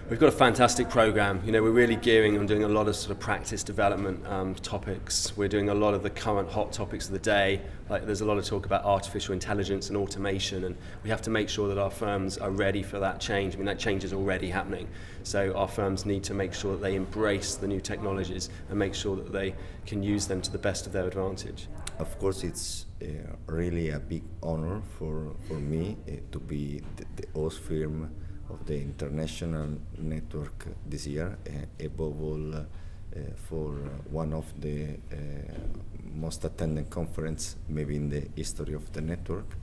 We've got a fantastic program. You know, we're really gearing on doing a lot of sort of practice development topics. We're doing a lot of the current hot topics of the day. Like there's a lot of talk about artificial intelligence and automation, and we have to make sure that our firms are ready for that change. I mean, that change is already happening. So our firms need to make sure that they embrace the new technologies and make sure that they can use them to the best of their advantage. Of course, it's really a big honor for me to be the host firm of the international network this year, above all for one of the most attended conference maybe in the history of the network.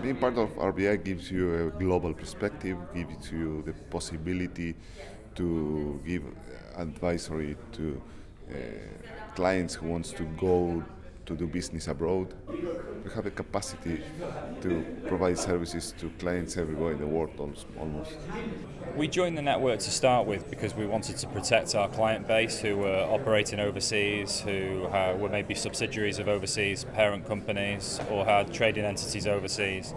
Being part of RBI gives you a global perspective, gives you the possibility to give advisory to clients who wants to go to do business abroad. We have a capacity to provide services to clients everywhere in the world almost. We joined the network to start with because we wanted to protect our client base who were operating overseas, who were maybe subsidiaries of overseas parent companies or had trading entities overseas.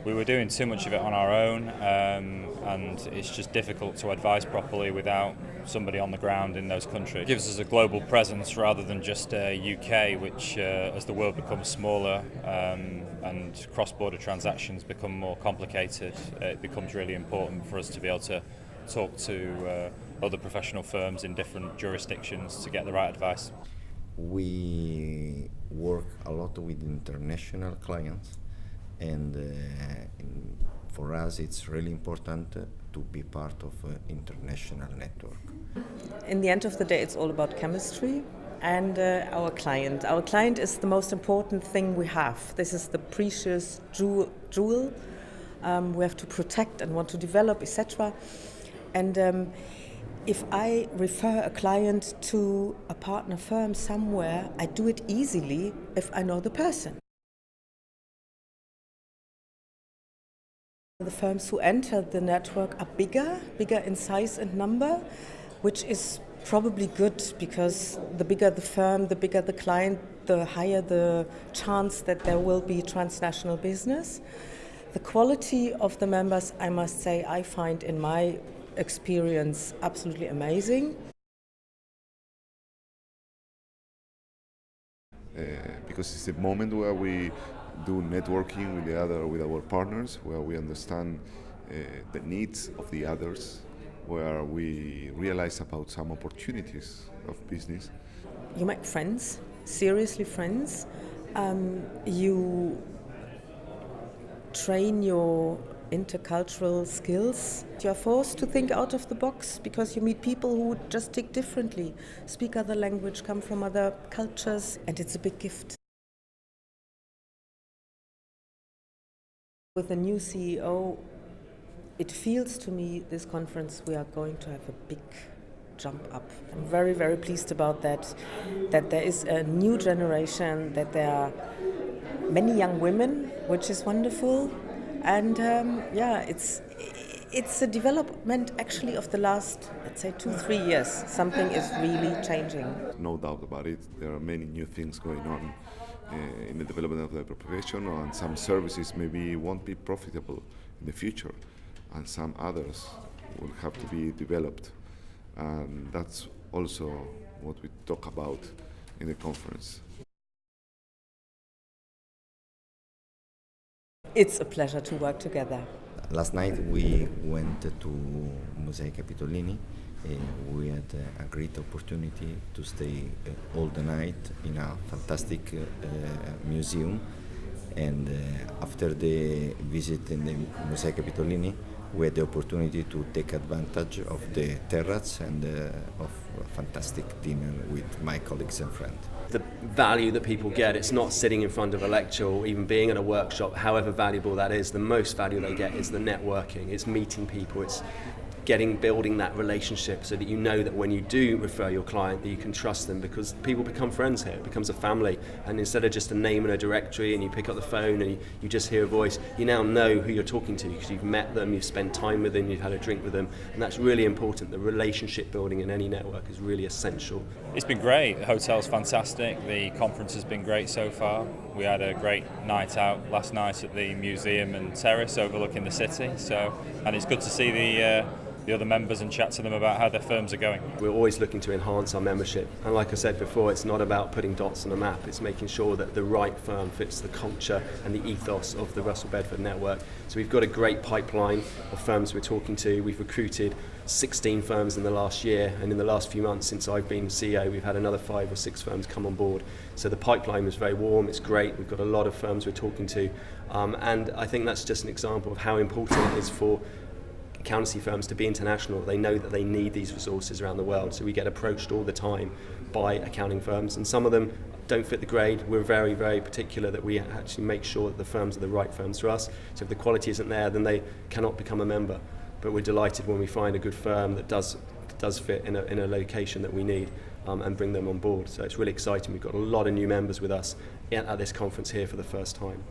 We were doing too much of it on our own, and it's just difficult to advise properly without somebody on the ground in those countries. It gives us a global presence rather than just UK, which as the world becomes smaller and cross-border transactions become more complicated, it becomes really important for us to be able to talk to other professional firms in different jurisdictions to get the right advice. We work a lot with international clients, and for us it's really important to be part of an international network. In the end of the day, it's all about chemistry and our client. Our client is the most important thing we have. This is the precious jewel we have to protect and want to develop, etc. And if I refer a client to a partner firm somewhere, I do it easily if I know the person. The firms who enter the network are bigger in size and number, which is probably good because the bigger the firm, the bigger the client, the higher the chance that there will be transnational business. The quality of the members, I must say, I find in my experience absolutely amazing. Because it's a moment where we do networking with our partners, where we understand the needs of the others, where we realize about some opportunities of business. You make friends, seriously friends. You train your intercultural skills. You're forced to think out of the box because you meet people who just tick differently, speak other language, come from other cultures, and it's a big gift. With the new CEO, it feels to me this conference we are going to have a big jump up. I'm very, very pleased about that there is a new generation, that there are many young women, which is wonderful. And it's a development actually of the last, let's say, 2-3 years. Something is really changing. No doubt about it. There are many new things going on in the development of the profession, and some services maybe won't be profitable in the future, and some others will have to be developed. And that's also what we talk about in the conference. It's a pleasure to work together. Last night we went to Musei Capitolini. We had a great opportunity to stay all the night in a fantastic museum, and after the visit in the Musei Capitolini we had the opportunity to take advantage of the terrace and of a fantastic dinner with my colleagues and friends. The value that people get, it's not sitting in front of a lecture or even being at a workshop, however valuable that is. The most value they get is the networking, it's meeting people, it's building that relationship so that you know that when you do refer your client that you can trust them, because people become friends here, it becomes a family, and instead of just a name in a directory and you pick up the phone and you just hear a voice, you now know who you're talking to because you've met them, you've spent time with them, you've had a drink with them, and that's really important. The relationship building in any network is really essential. It's been great. The hotel's fantastic. The conference has been great so far. We had a great night out last night at the museum and terrace overlooking the city. And it's good to see the other members and chat to them about how their firms are going. We're always looking to enhance our membership, and like I said before, it's not about putting dots on a map, it's making sure that the right firm fits the culture and the ethos of the Russell Bedford network. So we've got a great pipeline of firms we're talking to. We've recruited 16 firms in the last year, and in the last few months since I've been CEO we've had another 5 or 6 firms come on board. So the pipeline was very warm, it's great, we've got a lot of firms we're talking to, and I think that's just an example of how important it is for accountancy firms to be international. They know that they need these resources around the world, so we get approached all the time by accounting firms, and some of them don't fit the grade. We're very, very particular that we actually make sure that the firms are the right firms for us. So if the quality isn't there, then they cannot become a member. But we're delighted when we find a good firm that does fit in a location that we need, and bring them on board. So it's really exciting. We've got a lot of new members with us at this conference here for the first time.